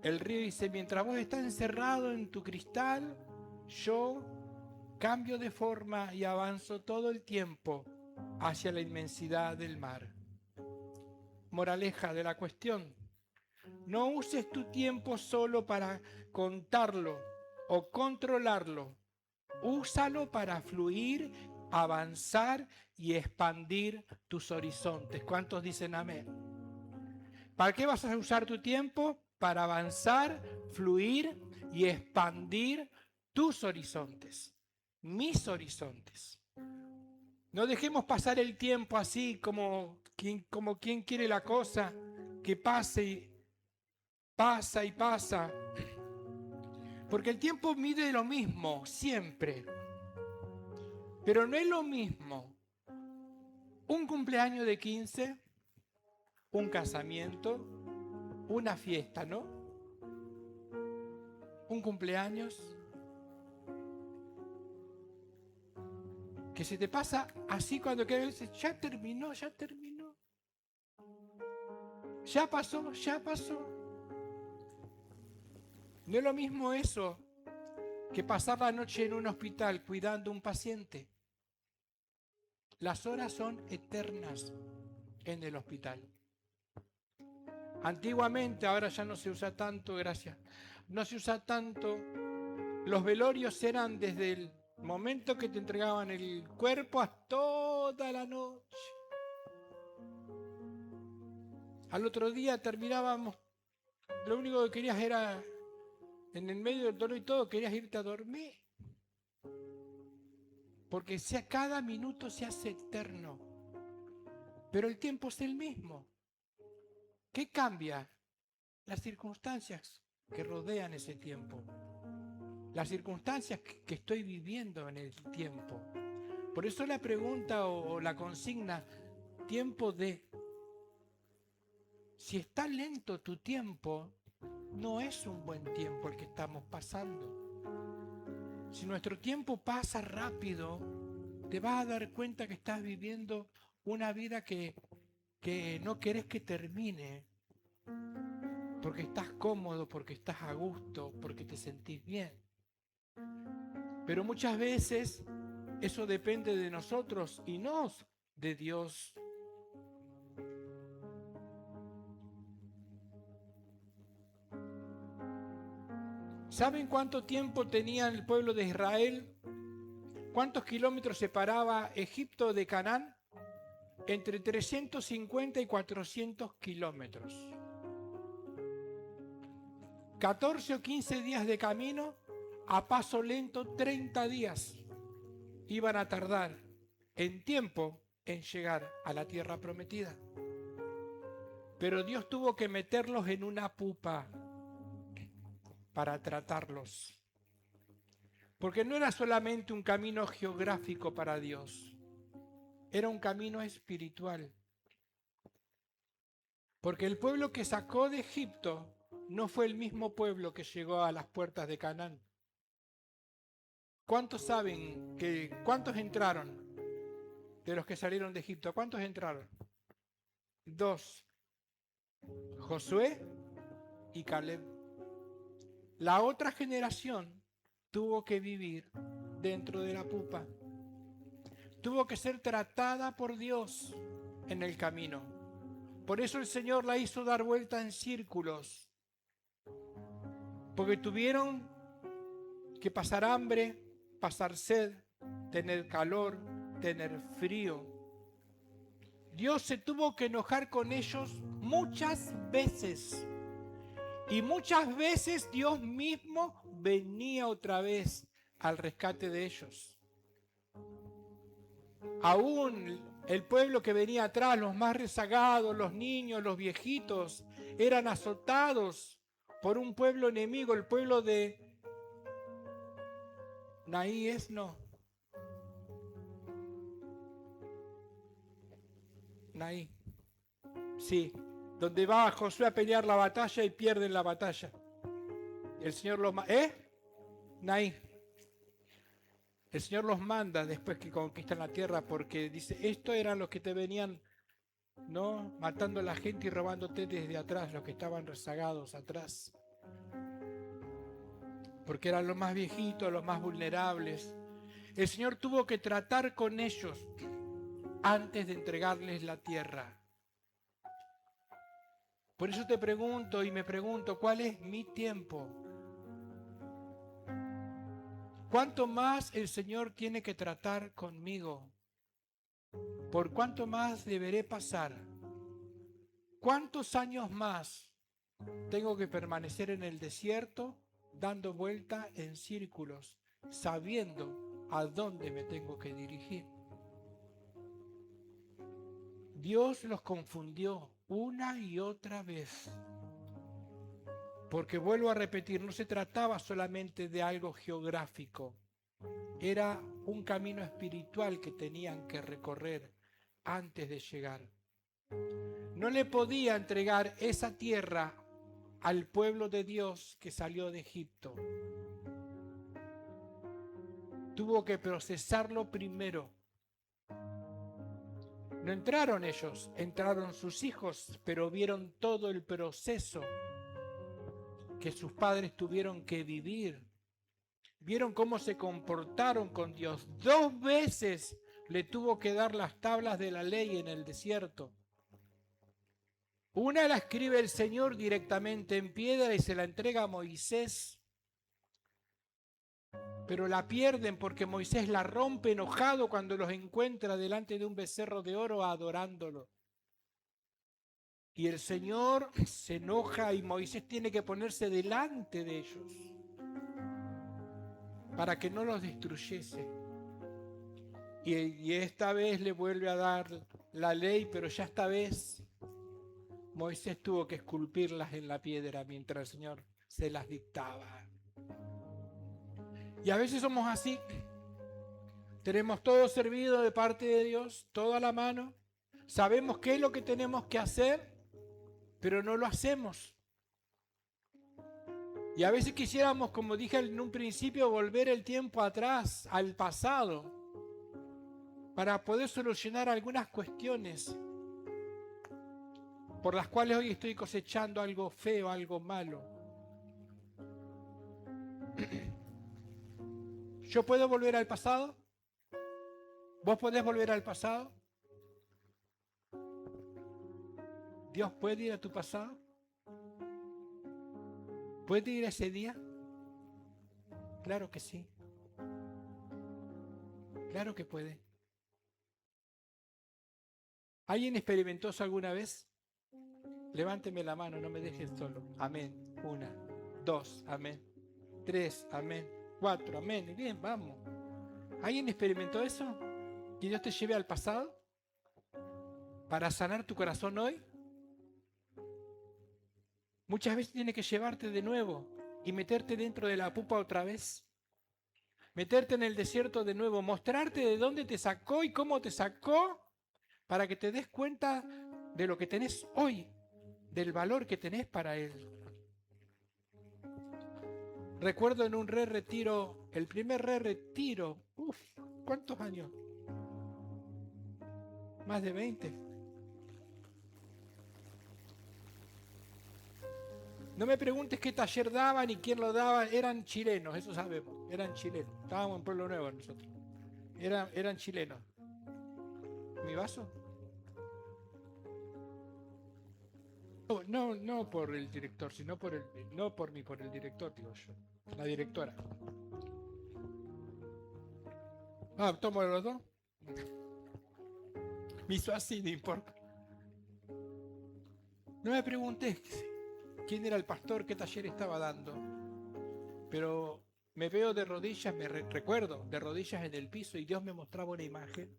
El río dice, mientras vos estás encerrado en tu cristal, yo cambio de forma y avanzo todo el tiempo hacia la inmensidad del mar. Moraleja de la cuestión: no uses tu tiempo solo para contarlo o controlarlo. Úsalo para fluir, avanzar y expandir tus horizontes. ¿Cuántos dicen amén? ¿Para qué vas a usar tu tiempo? Para avanzar, fluir y expandir tus horizontes, mis horizontes. No dejemos pasar el tiempo así como quien quiere la cosa, que pase y pasa y pasa. Porque el tiempo mide lo mismo siempre, pero no es lo mismo un cumpleaños de 15, un casamiento, una fiesta, ¿no? Un cumpleaños que se te pasa así cuando quieres, ya terminó, ya terminó, ya pasó, ya pasó. No es lo mismo eso que pasar la noche en un hospital cuidando a un paciente. Las horas son eternas en el hospital. Antiguamente, ahora ya no se usa tanto, gracias, no se usa tanto. Los velorios eran desde el momento que te entregaban el cuerpo hasta toda la noche. Al otro día terminábamos, lo único que querías era, en el medio del dolor y todo, querías irte a dormir. Porque cada minuto se hace eterno. Pero el tiempo es el mismo. ¿Qué cambia? Las circunstancias que rodean ese tiempo. Las circunstancias que estoy viviendo en el tiempo. Por eso la pregunta o la consigna, tiempo de... Si está lento tu tiempo, no es un buen tiempo el que estamos pasando. Si nuestro tiempo pasa rápido, te vas a dar cuenta que estás viviendo una vida que no querés que termine, porque estás cómodo, porque estás a gusto, porque te sentís bien. Pero muchas veces eso depende de nosotros y no de Dios. ¿Saben cuánto tiempo tenía el pueblo de Israel? ¿Cuántos kilómetros separaba Egipto de Canaán? Entre 350 y 400 kilómetros. 14 o 15 días de camino, a paso lento 30 días iban a tardar en tiempo en llegar a la tierra prometida. Pero Dios tuvo que meterlos en una pupa para tratarlos. Porque no era solamente un camino geográfico para Dios, era un camino espiritual. Porque el pueblo que sacó de Egipto no fue el mismo pueblo que llegó a las puertas de Canaán. ¿Cuántos saben cuántos entraron de los que salieron de Egipto? ¿Cuántos entraron? 2, Josué y Caleb. La otra generación tuvo que vivir dentro de la pupa. Tuvo que ser tratada por Dios en el camino. Por eso el Señor la hizo dar vuelta en círculos. Porque tuvieron que pasar hambre, pasar sed, tener calor, tener frío. Dios se tuvo que enojar con ellos muchas veces. Y muchas veces Dios mismo venía otra vez al rescate de ellos. Aún el pueblo que venía atrás, los más rezagados, los niños, los viejitos, eran azotados por un pueblo enemigo, el pueblo de Naíes, no. Naí. Sí, donde va Josué a pelear la batalla y pierden la batalla. El Señor los manda. Naí. El Señor los manda después que conquistan la tierra porque dice, estos eran los que te venían, ¿no? Matando a la gente y robándote desde atrás, los que estaban rezagados atrás. porque eran los más viejitos, los más vulnerables. El Señor tuvo que tratar con ellos antes de entregarles la tierra. Por eso te pregunto y me pregunto, ¿cuál es mi tiempo? ¿Cuánto más el Señor tiene que tratar conmigo? ¿Por cuánto más deberé pasar? ¿Cuántos años más tengo que permanecer en el desierto dando vuelta en círculos, sabiendo a dónde me tengo que dirigir? Dios los confundió una y otra vez. Porque vuelvo a repetir, no se trataba solamente de algo geográfico. Era un camino espiritual que tenían que recorrer antes de llegar. No le podía entregar esa tierra al pueblo de Dios que salió de Egipto. Tuvo que procesarlo primero. No entraron ellos, entraron sus hijos, pero vieron todo el proceso que sus padres tuvieron que vivir. Vieron cómo se comportaron con Dios. 2 veces le tuvo que dar las tablas de la ley en el desierto. Una la escribe el Señor directamente en piedra y se la entrega a Moisés. Pero la pierden porque Moisés la rompe enojado cuando los encuentra delante de un becerro de oro adorándolo. Y el Señor se enoja y Moisés tiene que ponerse delante de ellos para que no los destruyese. Y esta vez le vuelve a dar la ley, pero ya esta vez Moisés tuvo que esculpirlas en la piedra mientras el Señor se las dictaba. Y a veces somos así. Tenemos todo servido de parte de Dios, todo a la mano. Sabemos qué es lo que tenemos que hacer, pero no lo hacemos. Y a veces quisiéramos, como dije en un principio, volver el tiempo atrás, al pasado, para poder solucionar algunas cuestiones por las cuales hoy estoy cosechando algo feo, algo malo. ¿Yo puedo volver al pasado? ¿Vos podés volver al pasado? ¿Dios puede ir a tu pasado? ¿Puede ir a ese día? Claro que sí. Claro que puede. ¿Alguien experimentó eso alguna vez? Levánteme la mano, no me dejes solo. Amén. 1, 2, amén. 3, amén. 4, amén. Bien, vamos. ¿Alguien experimentó eso? ¿Que Dios te lleve al pasado para sanar tu corazón hoy? Muchas veces tiene que llevarte de nuevo y meterte dentro de la pupa otra vez. Meterte en el desierto de nuevo, mostrarte de dónde te sacó y cómo te sacó para que te des cuenta de lo que tenés hoy, del valor que tenés para Él. Recuerdo en un retiro, el primer retiro, ¿cuántos años? Más de 20. No me preguntes qué taller daban ni quién lo daba, eran chilenos, eso sabemos, eran chilenos. Estábamos en Pueblo Nuevo nosotros. Eran chilenos. ¿Mi vaso? No por el director, sino no por mí, por el director, digo yo. La directora. ¿Tomo los dos? Me hizo así, no importa. No me preguntes quién era el pastor, qué taller estaba dando. Pero me veo de rodillas, recuerdo, de rodillas en el piso y Dios me mostraba una imagen.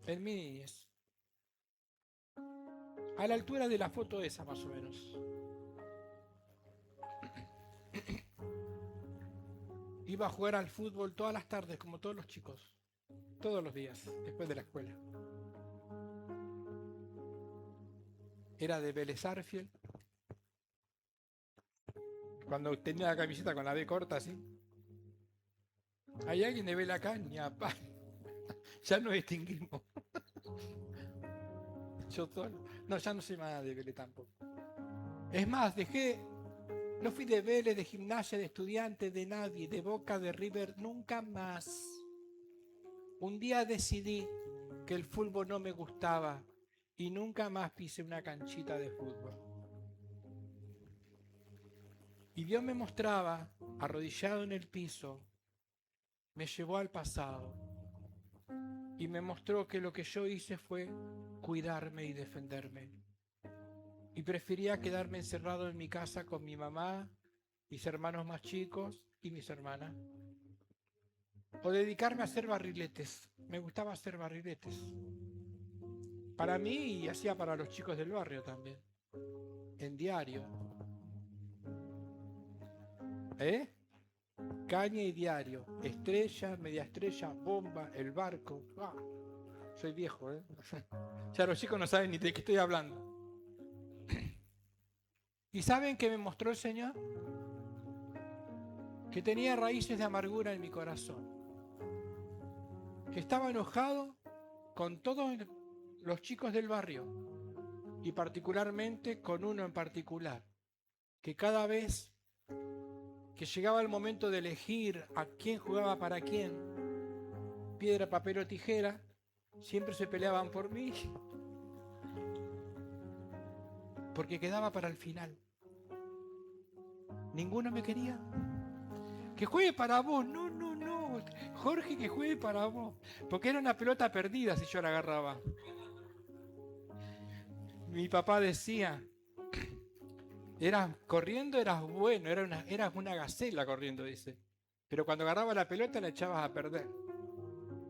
En mi niñez. A la altura de la foto esa, más o menos. Iba a jugar al fútbol todas las tardes, como todos los chicos. Todos los días, después de la escuela. Era de Vélez Sarsfield. Cuando tenía la camiseta con la B corta, así. ¿Hay alguien de Vélez acá? Ñapa. Ya nos extinguimos. Yo solo. No, ya no soy más de Vélez tampoco. Es más, no fui de Vélez, de Gimnasia, de Estudiantes, de nadie, de Boca, de River, nunca más. Un día decidí que el fútbol no me gustaba y nunca más pisé una canchita de fútbol. Y Dios me mostraba, arrodillado en el piso, me llevó al pasado y me mostró que lo que yo hice fue cuidarme y defenderme. Y prefería quedarme encerrado en mi casa con mi mamá, mis hermanos más chicos y mis hermanas. O dedicarme a hacer barriletes. Me gustaba hacer barriletes. Para mí y hacía para los chicos del barrio también. En diario. Caña y diario. Estrella, media estrella, bomba, el barco. Soy viejo, Ya los chicos no saben ni de qué estoy hablando. ¿Y saben qué me mostró el Señor? Que tenía raíces de amargura en mi corazón. Que estaba enojado con todos los chicos del barrio y particularmente con uno en particular, que cada vez que llegaba el momento de elegir a quién jugaba para quién, piedra, papel o tijera, siempre se peleaban por mí, porque quedaba para el final. Ninguno me quería. Que juegue para vos, no, Jorge, que juegue para vos, porque era una pelota perdida si yo la agarraba. Mi papá decía, corriendo eras bueno, eras una gacela corriendo, dice, pero cuando agarraba la pelota la echabas a perder,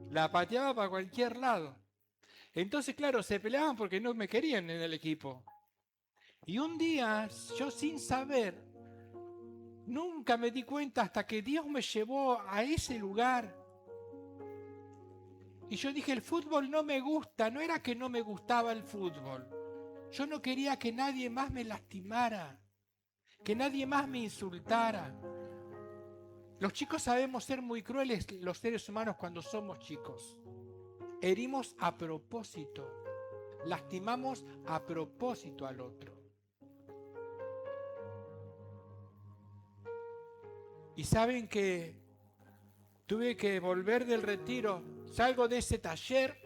la pateaba para cualquier lado. Entonces, claro, se peleaban porque no me querían en el equipo. Y un día, yo sin saber, nunca me di cuenta hasta que Dios me llevó a ese lugar. Y yo dije, el fútbol no me gusta. No era que no me gustaba el fútbol. Yo no quería que nadie más me lastimara, que nadie más me insultara. Los chicos sabemos ser muy crueles, los seres humanos, cuando somos chicos. Herimos a propósito, lastimamos a propósito al otro. Y saben que tuve que volver del retiro, salgo de ese taller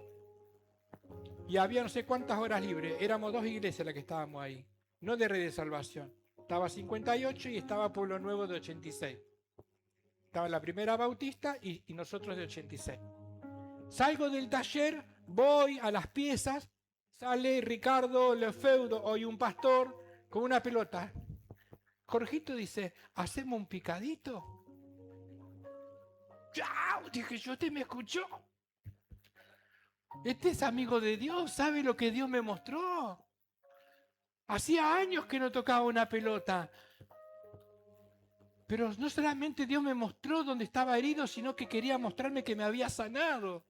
y había no sé cuántas horas libres. Éramos 2 iglesias las que estábamos ahí, no de Red de Salvación. Estaba 58 y estaba Pueblo Nuevo de 86. Estaba la Primera Bautista y nosotros de 86. Salgo del taller, voy a las piezas, sale Ricardo Lefeudo, hoy un pastor, con una pelota. Jorgito dice, ¿hacemos un picadito? ¡Chao! Dije yo, me escuchó. Este es amigo de Dios, ¿sabe lo que Dios me mostró? Hacía años que no tocaba una pelota. Pero no solamente Dios me mostró dónde estaba herido, sino que quería mostrarme que me había sanado.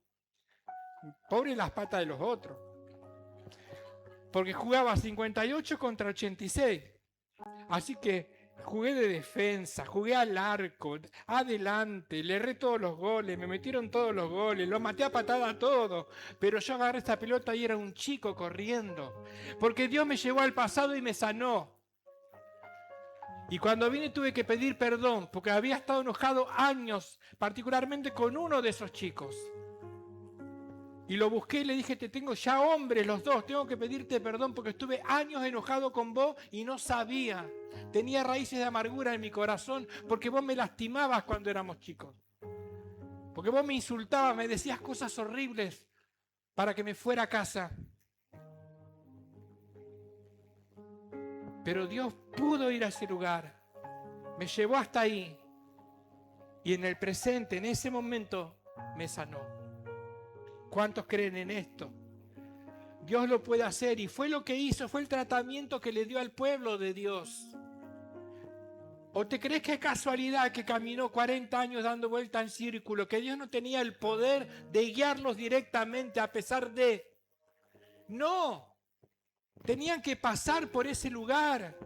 Pobre las patas de los otros. Porque jugaba 58 contra 86. Así que jugué de defensa, jugué al arco, adelante, le erré todos los goles, me metieron todos los goles, lo maté a patada a todos, pero yo agarré esta pelota y era un chico corriendo, porque Dios me llevó al pasado y me sanó. Y cuando vine tuve que pedir perdón, porque había estado enojado años, particularmente con uno de esos chicos. Y lo busqué y le dije, te tengo ya hombres los dos, tengo que pedirte perdón porque estuve años enojado con vos y no sabía. Tenía raíces de amargura en mi corazón porque vos me lastimabas cuando éramos chicos. Porque vos me insultabas, me decías cosas horribles para que me fuera a casa. Pero Dios pudo ir a ese lugar, me llevó hasta ahí y en el presente, en ese momento, me sanó. ¿Cuántos creen en esto? Dios lo puede hacer y fue lo que hizo, fue el tratamiento que le dio al pueblo de Dios. ¿O te crees que es casualidad que caminó 40 años dando vuelta en círculo, que Dios no tenía el poder de guiarlos directamente a pesar de? No, tenían que pasar por ese lugar.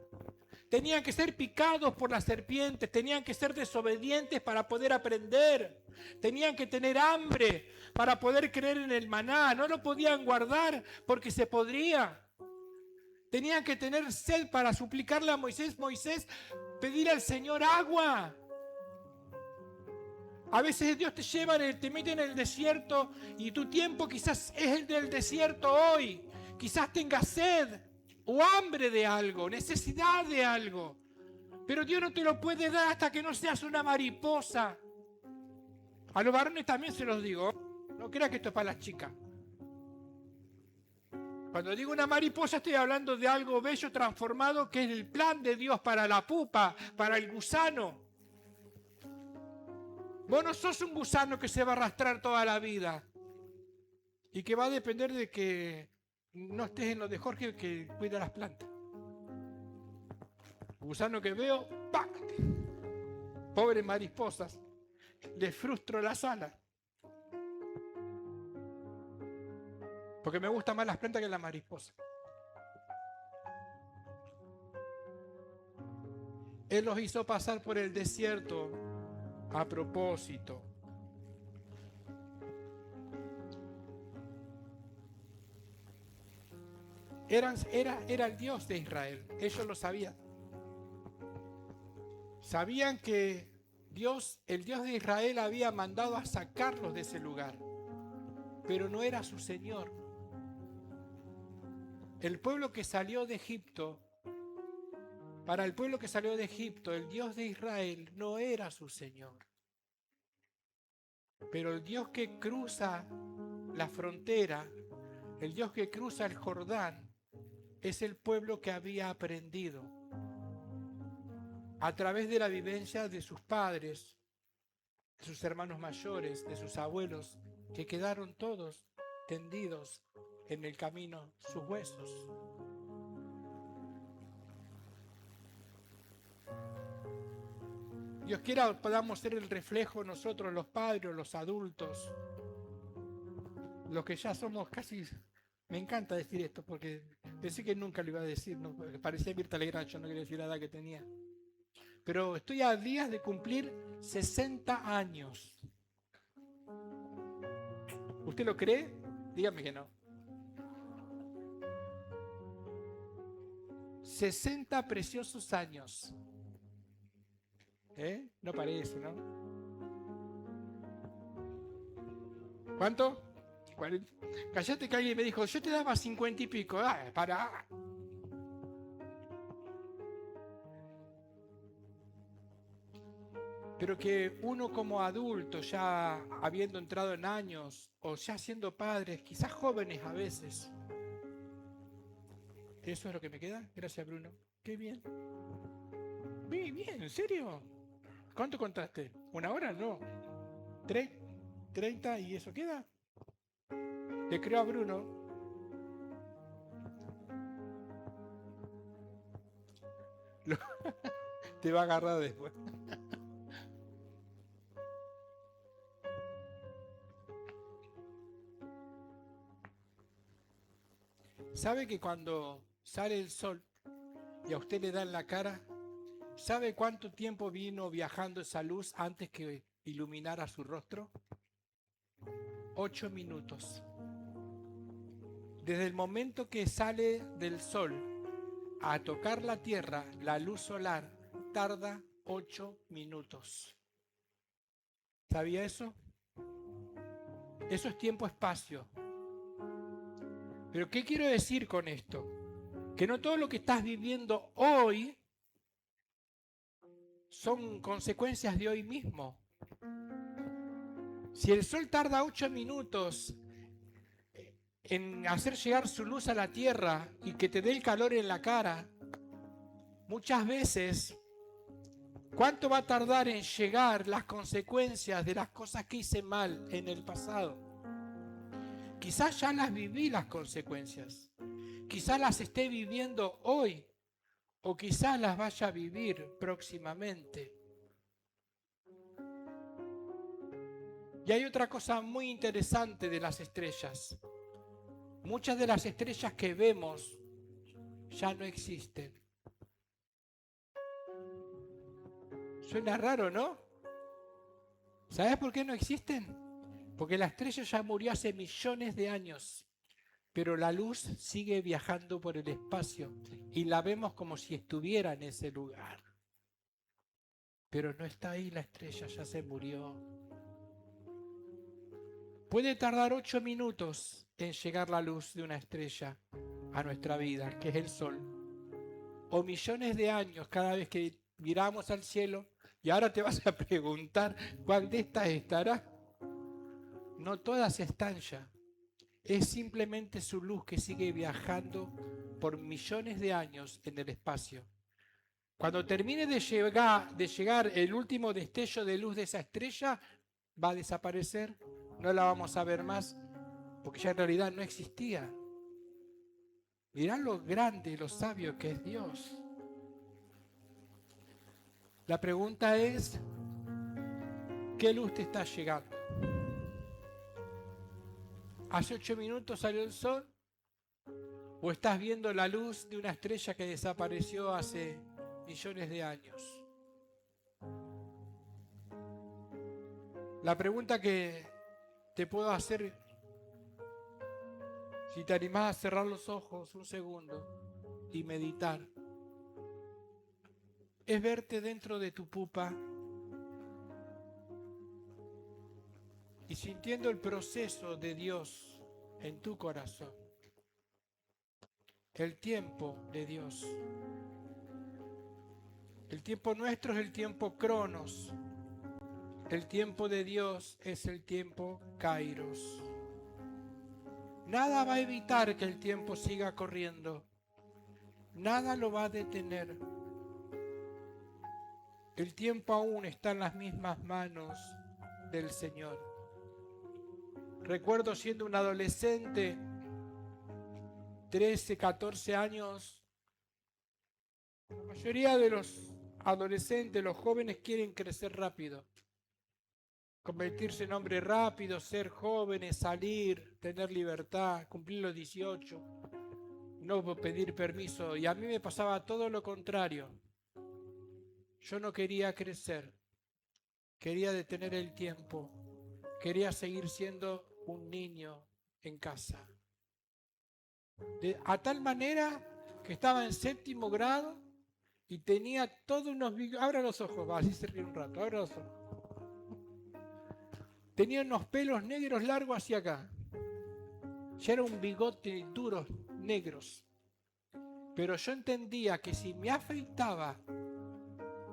Tenían que ser picados por las serpientes, tenían que ser desobedientes para poder aprender, tenían que tener hambre para poder creer en el maná, no lo podían guardar porque se podría. Tenían que tener sed para suplicarle a Moisés, Moisés, pedir al Señor agua. A veces Dios te lleva, te mete en el desierto y tu tiempo quizás es el del desierto hoy. Quizás tengas sed o hambre de algo, necesidad de algo. Pero Dios no te lo puede dar hasta que no seas una mariposa. A los varones también se los digo. No creas que esto es para las chicas. Cuando digo una mariposa estoy hablando de algo bello transformado que es el plan de Dios para la pupa, para el gusano. Vos no sos un gusano que se va a arrastrar toda la vida y que va a depender de que no estés en lo de Jorge que cuida las plantas. Gusano que veo, ¡pac! Pobres mariposas, les frustro las alas. Porque me gustan más las plantas que las mariposas. Él los hizo pasar por el desierto a propósito. Era el Dios de Israel. Ellos lo sabían. Sabían que Dios, el Dios de Israel, había mandado a sacarlos de ese lugar. Pero no era su Señor. El pueblo que salió de Egipto, para el pueblo que salió de Egipto, el Dios de Israel no era su Señor. Pero el Dios que cruza la frontera, el Dios que cruza el Jordán, es el pueblo que había aprendido a través de la vivencia de sus padres, de sus hermanos mayores, de sus abuelos, que quedaron todos tendidos en el camino, sus huesos. Dios quiera podamos ser el reflejo nosotros, los padres, los adultos, los que ya somos casi... Me encanta decir esto porque pensé que nunca lo iba a decir, ¿no? Parecía Mirta Legrand, yo no quería decir la edad que tenía. Pero estoy a días de cumplir 60 años. ¿Usted lo cree? Dígame que no. 60 preciosos años. No parece, ¿no? ¿Cuánto? 40. Cállate que alguien me dijo, yo te daba 50 y pico. Para. Pero que uno como adulto, ya habiendo entrado en años, o ya siendo padres, quizás jóvenes a veces. ¿Eso es lo que me queda? Gracias, Bruno. Qué bien. Bien, bien, ¿en serio? ¿Cuánto contaste? ¿Una hora? No. 30 y eso queda. Le creo a Bruno. Te va a agarrar después. ¿Sabe que cuando sale el sol y a usted le da en la cara, sabe cuánto tiempo vino viajando esa luz antes que iluminara su rostro? 8 minutos. Desde el momento que sale del sol a tocar la tierra, la luz solar tarda 8 minutos. ¿Sabía eso? Eso es tiempo-espacio. Pero ¿qué quiero decir con esto? Que no todo lo que estás viviendo hoy son consecuencias de hoy mismo. Si el sol tarda 8 minutos en hacer llegar su luz a la tierra y que te dé el calor en la cara, muchas veces, ¿cuánto va a tardar en llegar las consecuencias de las cosas que hice mal en el pasado? Quizás ya las viví las consecuencias, quizás las esté viviendo hoy o quizás las vaya a vivir próximamente. Y hay otra cosa muy interesante de las estrellas. Muchas de las estrellas que vemos ya no existen. Suena raro, ¿no? ¿Sabes por qué no existen? Porque la estrella ya murió hace millones de años. pero la luz sigue viajando por el espacio y la vemos como si estuviera en ese lugar. Pero no está ahí la estrella, ya se murió. Puede tardar 8 minutos en llegar la luz de una estrella a nuestra vida, que es el sol. O millones de años cada vez que miramos al cielo. Y ahora te vas a preguntar, ¿cuál de estas estará? No todas están ya. Es simplemente su luz que sigue viajando por millones de años en el espacio. Cuando termine de llegar el último destello de luz de esa estrella, va a desaparecer, no la vamos a ver más, porque ya en realidad no existía. Mirá lo grande y lo sabio que es Dios. La pregunta es, ¿qué luz te está llegando? ¿Hace 8 minutos salió el sol? ¿O estás viendo la luz de una estrella que desapareció hace millones de años? La pregunta que te puedo hacer, si te animás a cerrar los ojos un segundo y meditar, es verte dentro de tu pupa y sintiendo el proceso de Dios en tu corazón, el tiempo de Dios. El tiempo nuestro es el tiempo Cronos, el tiempo de Dios es el tiempo Kairos. Nada va a evitar que el tiempo siga corriendo, nada lo va a detener. El tiempo aún está en las mismas manos del Señor. Recuerdo siendo un adolescente, 13, 14 años, la mayoría de los adolescentes, los jóvenes quieren crecer rápido, convertirse en hombres rápidos, ser jóvenes, salir, tener libertad, cumplir los 18, no pedir permiso. Y a mí me pasaba todo lo contrario. Yo no quería crecer, quería detener el tiempo, quería seguir siendo un niño en casa. A tal manera que estaba en 7º grado y tenía todos unos bigotes. Abra los ojos, va, así se ríe un rato, abra los ojos. Tenía unos pelos negros largos hacia acá. Ya era un bigote duros, negros. Pero yo entendía que si me afeitaba,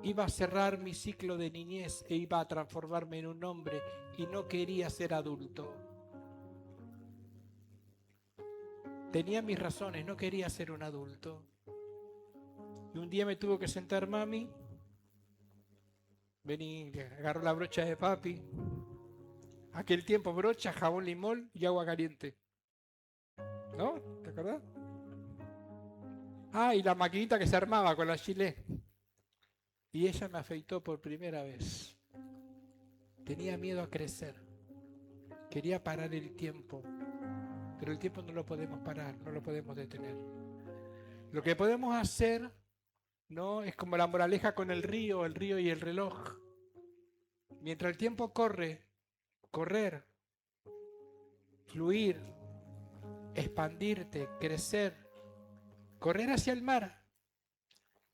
iba a cerrar mi ciclo de niñez e iba a transformarme en un hombre y no quería ser adulto. Tenía mis razones, no quería ser un adulto. Y un día me tuvo que sentar mami, vení, agarró la brocha de papi. Aquel tiempo brocha, jabón, limón y agua caliente. ¿No? ¿Te acordás? Ah, y la maquinita que se armaba con la Gillette. Y ella me afeitó por primera vez. Tenía miedo a crecer. Quería parar el tiempo. Pero el tiempo no lo podemos parar, no lo podemos detener. Lo que podemos hacer, ¿no? Es como la moraleja con el río y el reloj. Mientras el tiempo corre, correr, fluir, expandirte, crecer, correr hacia el mar.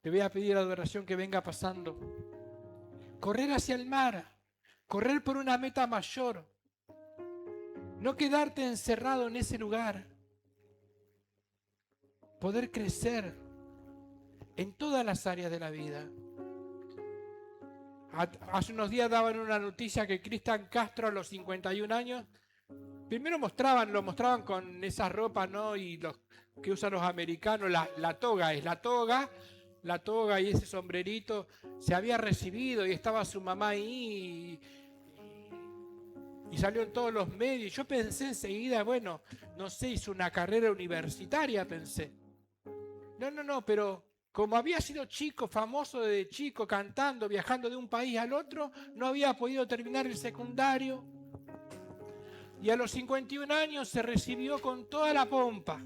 Le voy a pedir a la adoración que venga pasando. Correr hacia el mar, correr por una meta mayor. No quedarte encerrado en ese lugar. Poder crecer en todas las áreas de la vida. Hace unos días daban una noticia que Cristian Castro a los 51 años, primero lo mostraban con esas ropas, ¿no? Y los que usan los americanos, la toga y ese sombrerito, se había recibido y estaba su mamá ahí y salió en todos los medios. Yo pensé enseguida, bueno, no sé, hizo una carrera universitaria, pensé. No, pero como había sido chico, famoso desde chico, cantando, viajando de un país al otro, no había podido terminar el secundario. Y a los 51 años se recibió con toda la pompa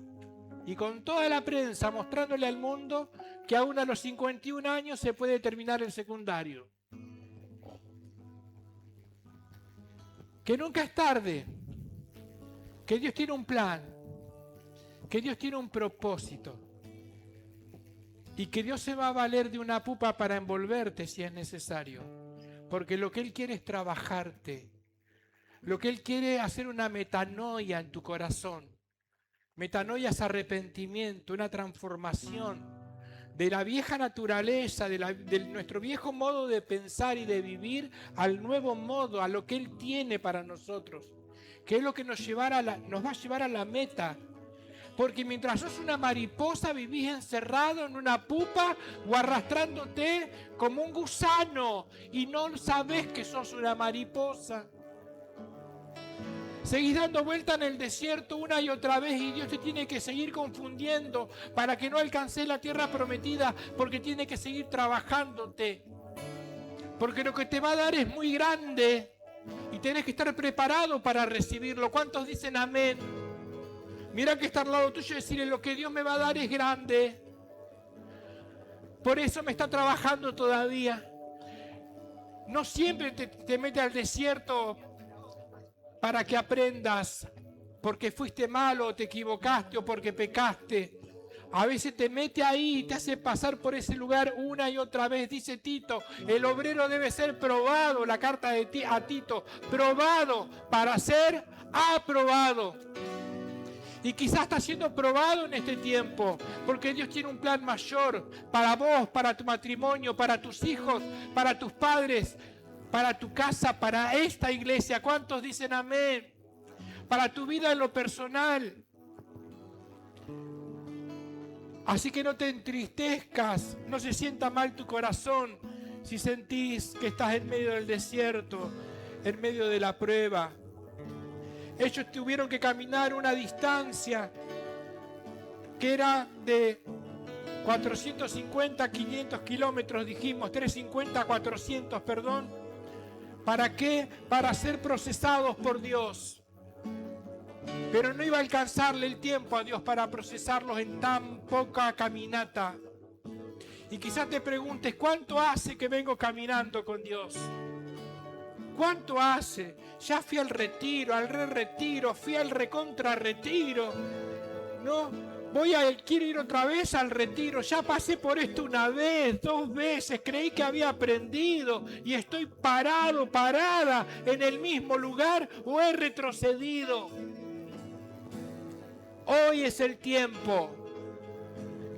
y con toda la prensa, mostrándole al mundo que aún a los 51 años se puede terminar el secundario. Que nunca es tarde, que Dios tiene un plan. que Dios tiene un propósito y que Dios se va a valer de una pupa para envolverte si es necesario, porque lo que Él quiere es trabajarte, lo que Él quiere es hacer una metanoia en tu corazón. Metanoia es arrepentimiento, una transformación de la vieja naturaleza, de nuestro viejo modo de pensar y de vivir al nuevo modo, a lo que Él tiene para nosotros, que es lo que nos va a llevar a la meta. Porque mientras sos una mariposa vivís encerrado en una pupa o arrastrándote como un gusano y no sabés que sos una mariposa. Seguís dando vuelta en el desierto una y otra vez y Dios te tiene que seguir confundiendo para que no alcances la tierra prometida, porque tiene que seguir trabajándote. Porque lo que te va a dar es muy grande y tenés que estar preparado para recibirlo. ¿Cuántos dicen amén? Mira que está al lado tuyo y decirle: lo que Dios me va a dar es grande. Por eso me está trabajando todavía. No siempre te mete al desierto para que aprendas porque fuiste malo, o te equivocaste, o porque pecaste. A veces te mete ahí y te hace pasar por ese lugar una y otra vez. Dice Tito, el obrero debe ser probado, la carta a Tito, probado para ser aprobado. Y quizás está siendo probado en este tiempo, porque Dios tiene un plan mayor para vos, para tu matrimonio, para tus hijos, para tus padres, para tu casa, para esta iglesia. ¿Cuántos dicen amén? Para tu vida en lo personal. Así que no te entristezcas, no se sienta mal tu corazón si sentís que estás en medio del desierto, en medio de la prueba. Ellos tuvieron que caminar una distancia que era de 450, 500 kilómetros, dijimos, 350, 400, perdón. ¿Para qué? Para ser procesados por Dios. Pero no iba a alcanzarle el tiempo a Dios para procesarlos en tan poca caminata. Y quizás te preguntes, ¿cuánto hace que vengo caminando con Dios? ¿Cuánto hace? Ya fui al retiro, al re-retiro, fui al recontra-retiro. No, quiero ir otra vez al retiro. Ya pasé por esto una vez, 2 veces, creí que había aprendido y estoy parado, parada en el mismo lugar o he retrocedido. Hoy es el tiempo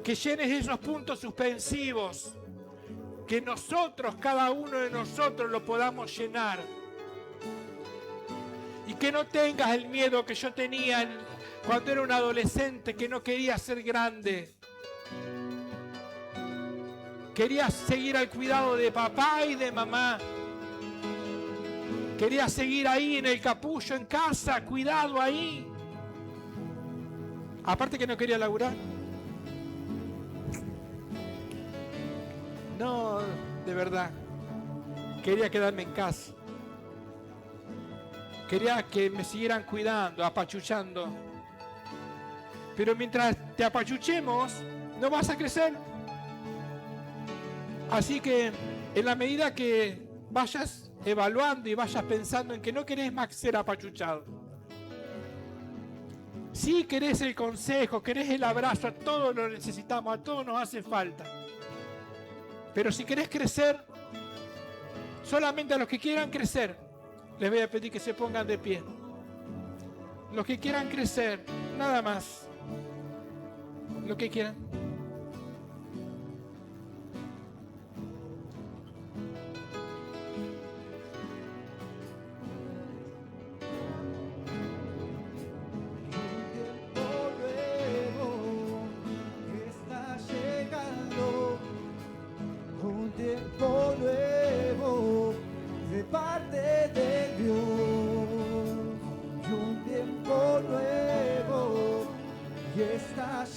que llenes esos puntos suspensivos, que nosotros, cada uno de nosotros, lo podamos llenar. Y que no tengas el miedo que yo tenía cuando era un adolescente, que no quería ser grande. Quería seguir al cuidado de papá y de mamá. Quería seguir ahí en el capullo, en casa, cuidado ahí. Aparte que no quería laburar. No, de verdad. Quería quedarme en casa. Quería que me siguieran cuidando, apachuchando. Pero mientras te apachuchemos, no vas a crecer. Así que en la medida que vayas evaluando y vayas pensando en que no querés más ser apachuchado. Sí querés el consejo, querés el abrazo, a todos lo necesitamos, a todos nos hace falta. Pero si querés crecer, solamente a los que quieran crecer, les voy a pedir que se pongan de pie. Los que quieran crecer, nada más. Los que quieran.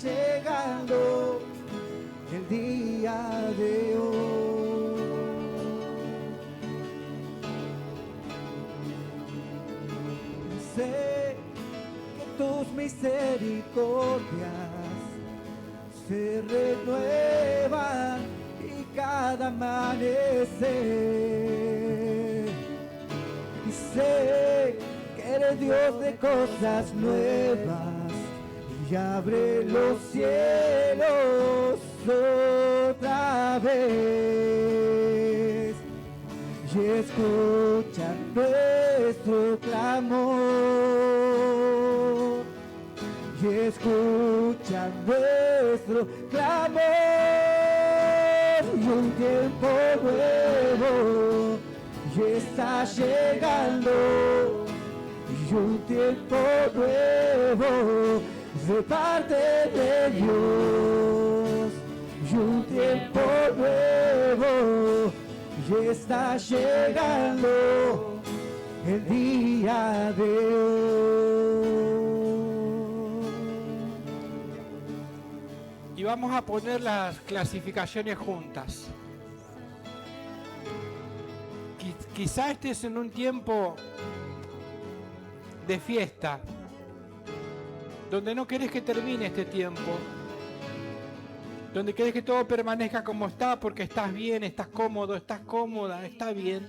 Llegando el día de hoy. Sé que tus misericordias se renuevan y cada amanecer. Y sé que eres Dios de cosas nuevas. y abre los cielos otra vez y escucha nuestro clamor, y escucha nuestro clamor, y un tiempo nuevo y está llegando, y un tiempo nuevo de parte de Dios, y un tiempo nuevo y está llegando el día de hoy. Y vamos a poner las clasificaciones juntas. Quizá estés en un tiempo de fiesta, donde no querés que termine este tiempo, donde querés que todo permanezca como está porque estás bien, estás cómodo, estás cómoda, está bien.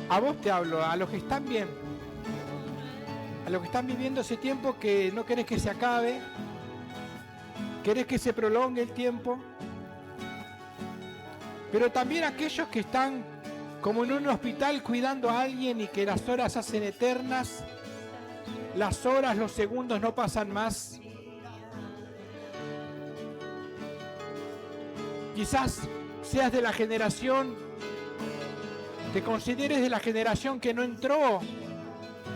A vos te hablo, a los que están bien, a los que están viviendo ese tiempo que no querés que se acabe, querés que se prolongue el tiempo, pero también aquellos que están como en un hospital cuidando a alguien y que las horas se hacen eternas, las horas, los segundos no pasan más. Quizás seas de la generación, te consideres de la generación que no entró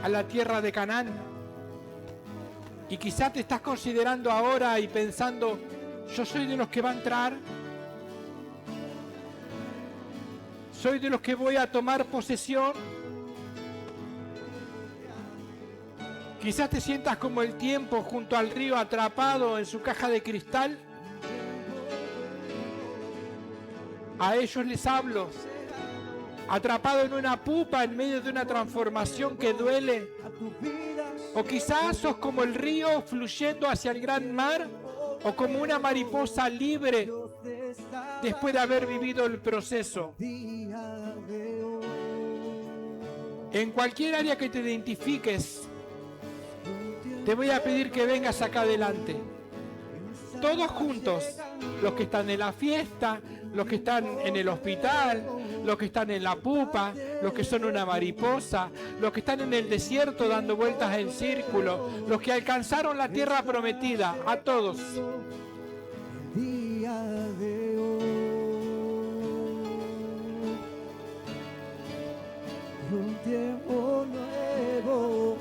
a la tierra de Canaán. Y quizás te estás considerando ahora y pensando, yo soy de los que va a entrar. Soy de los que voy a tomar posesión. Quizás te sientas como el tiempo junto al río atrapado en su caja de cristal. A ellos les hablo. Atrapado en una pupa en medio de una transformación que duele. O quizás sos como el río fluyendo hacia el gran mar. O como una mariposa libre después de haber vivido el proceso. En cualquier área que te identifiques, te voy a pedir que vengas acá adelante. Todos juntos, los que están en la fiesta, los que están en el hospital, los que están en la pupa, los que son una mariposa, los que están en el desierto dando vueltas en círculo, los que alcanzaron la tierra prometida, a todos. Día de hoy, un tiempo nuevo,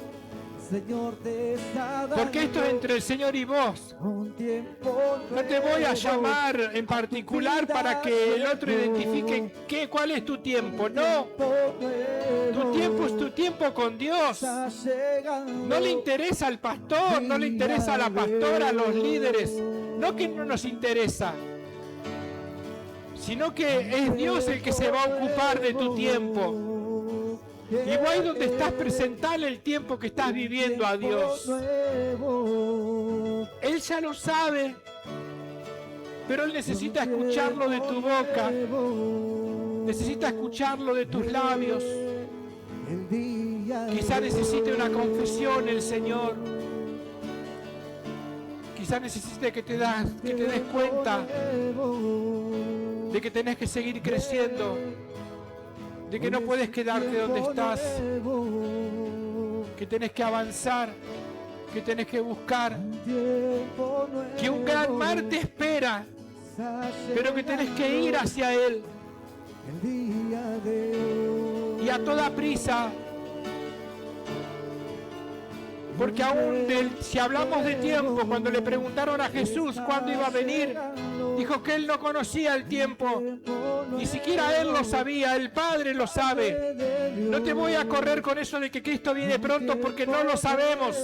Señor, te está dando. Porque esto es entre el Señor y vos. Un tiempo No te voy a nuevo, llamar en particular para que el otro identifique cuál es tu tiempo. No, tu tiempo es tu tiempo con Dios. No le interesa al pastor, no le interesa a la pastora, a los líderes. No que no nos interesa, sino que es Dios el que se va a ocupar de tu tiempo. Y vos ahí donde estás, presentale el tiempo que estás viviendo a Dios. Él ya lo sabe, pero Él necesita escucharlo de tu boca, necesita escucharlo de tus labios. Quizá necesite una confesión el Señor. Quizá necesite que te des cuenta de que tenés que seguir creciendo, de que no puedes quedarte donde estás, que tenés que avanzar, que tenés que buscar, que un gran mar te espera, pero que tenés que ir hacia Él. Y a toda prisa, porque aún si hablamos de tiempo, cuando le preguntaron a Jesús cuándo iba a venir, dijo que Él no conocía el tiempo, ni siquiera Él lo sabía, el Padre lo sabe. No te voy a correr con eso de que Cristo viene pronto, porque no lo sabemos,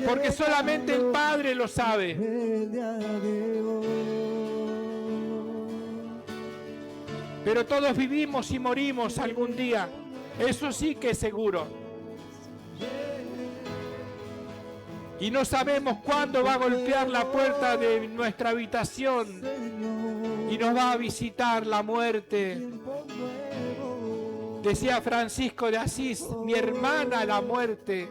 porque solamente el Padre lo sabe. Pero todos vivimos y morimos algún día, eso sí que es seguro. Y no sabemos cuándo va a golpear la puerta de nuestra habitación y nos va a visitar la muerte. Decía Francisco de Asís, mi hermana la muerte.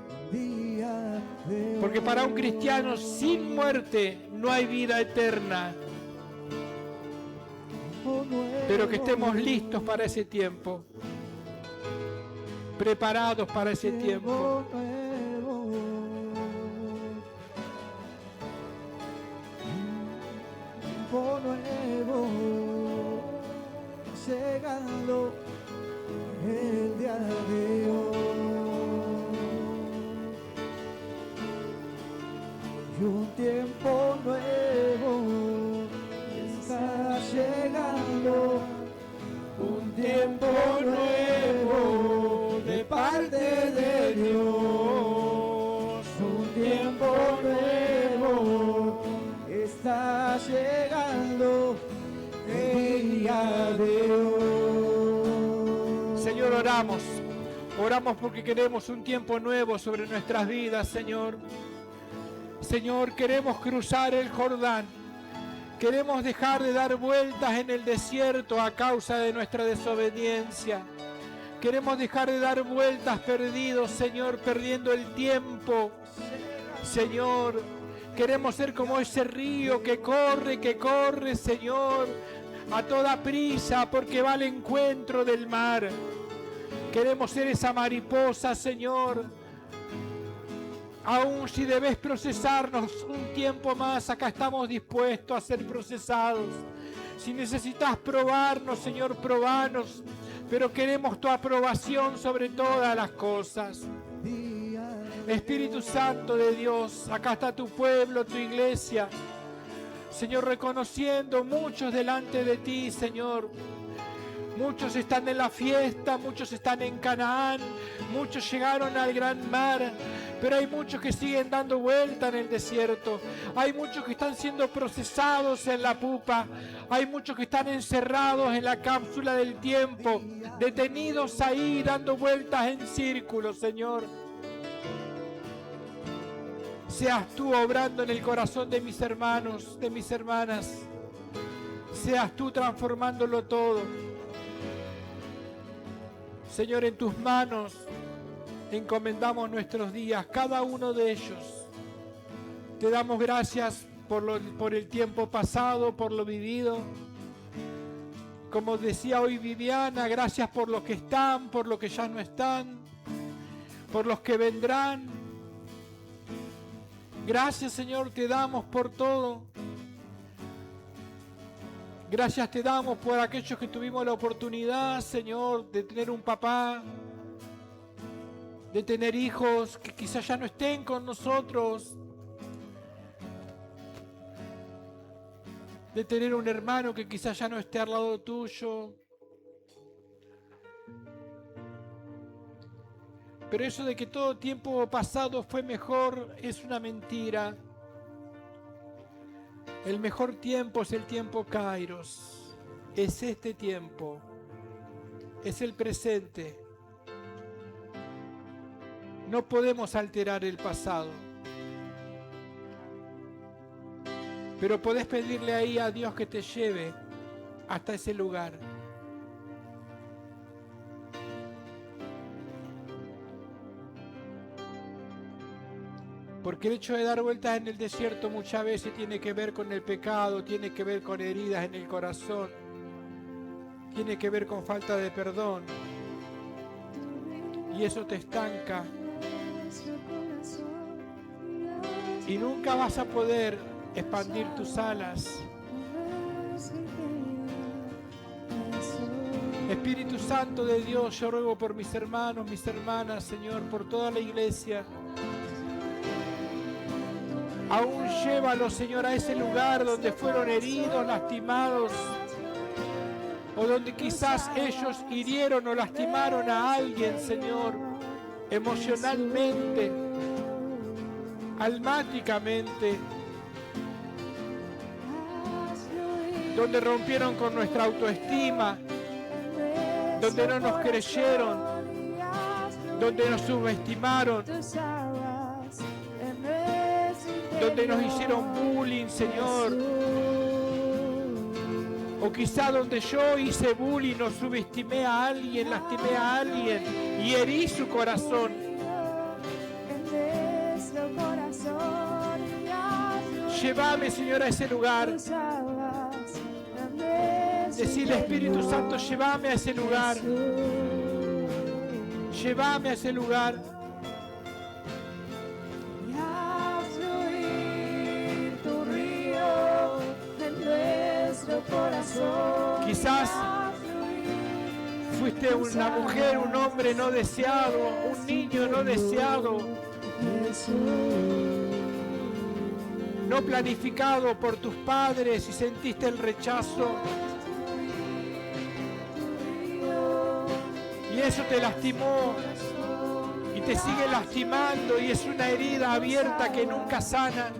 Porque para un cristiano sin muerte no hay vida eterna. Pero que estemos listos para ese tiempo. Preparados para ese tiempo. Tiempo nuevo, llegando el día de hoy. Y un tiempo nuevo está llegando, un tiempo nuevo de parte de Dios, un tiempo nuevo está llegando el día de hoy. Señor, oramos porque queremos un tiempo nuevo sobre nuestras vidas, Señor. Señor, queremos cruzar el Jordán. Queremos dejar de dar vueltas en el desierto a causa de nuestra desobediencia. Queremos dejar de dar vueltas perdidos, Señor, perdiendo el tiempo. Señor, queremos ser como ese río que corre, Señor, a toda prisa porque va al encuentro del mar. Queremos ser esa mariposa, Señor. Aún si debes procesarnos un tiempo más, acá estamos dispuestos a ser procesados. Si necesitas probarnos, Señor, probanos. Pero queremos tu aprobación sobre todas las cosas. Espíritu Santo de Dios, acá está tu pueblo, tu iglesia. Señor, reconociendo muchos delante de ti, Señor. Muchos están en la fiesta, muchos están en Canaán, muchos llegaron al gran mar, pero hay muchos que siguen dando vuelta en el desierto. Hay muchos que están siendo procesados en la pupa. Hay muchos que están encerrados en la cápsula del tiempo, detenidos ahí dando vueltas en círculo, Señor. Seas tú obrando en el corazón de mis hermanos, de mis hermanas. Seas tú transformándolo todo. Señor, en tus manos encomendamos nuestros días, cada uno de ellos. Te damos gracias por el tiempo pasado, por lo vivido. Como decía hoy Viviana, gracias por los que están, por los que ya no están, por los que vendrán. Gracias, Señor, te damos por todo. Gracias te damos por aquellos que tuvimos la oportunidad, Señor, de tener un papá, de tener hijos que quizás ya no estén con nosotros, de tener un hermano que quizás ya no esté al lado tuyo. Pero eso de que todo tiempo pasado fue mejor es una mentira. El mejor tiempo es el tiempo Kairos. Es este tiempo. Es el presente. No podemos alterar el pasado. Pero podés pedirle ahí a Dios que te lleve hasta ese lugar. Porque el hecho de dar vueltas en el desierto muchas veces tiene que ver con el pecado, tiene que ver con heridas en el corazón, tiene que ver con falta de perdón. Y eso te estanca. Y nunca vas a poder expandir tus alas. Espíritu Santo de Dios, yo ruego por mis hermanos, mis hermanas, Señor, por toda la iglesia. Aún llévalos, Señor, a ese lugar donde fueron heridos, lastimados, o donde quizás ellos hirieron o lastimaron a alguien, Señor, emocionalmente, almáticamente, donde rompieron con nuestra autoestima, donde no nos creyeron, donde nos subestimaron, donde nos hicieron bullying, Señor. O quizá donde yo hice bullying o subestimé a alguien, lastimé a alguien y herí su corazón. Llévame, Señor, a ese lugar. Decirle, Espíritu Santo, llévame a ese lugar. Llévame a ese lugar. Quizás fuiste una mujer, un hombre no deseado, un niño no deseado, no planificado por tus padres y sentiste el rechazo. Y eso te lastimó y te sigue lastimando y es una herida abierta que nunca sana.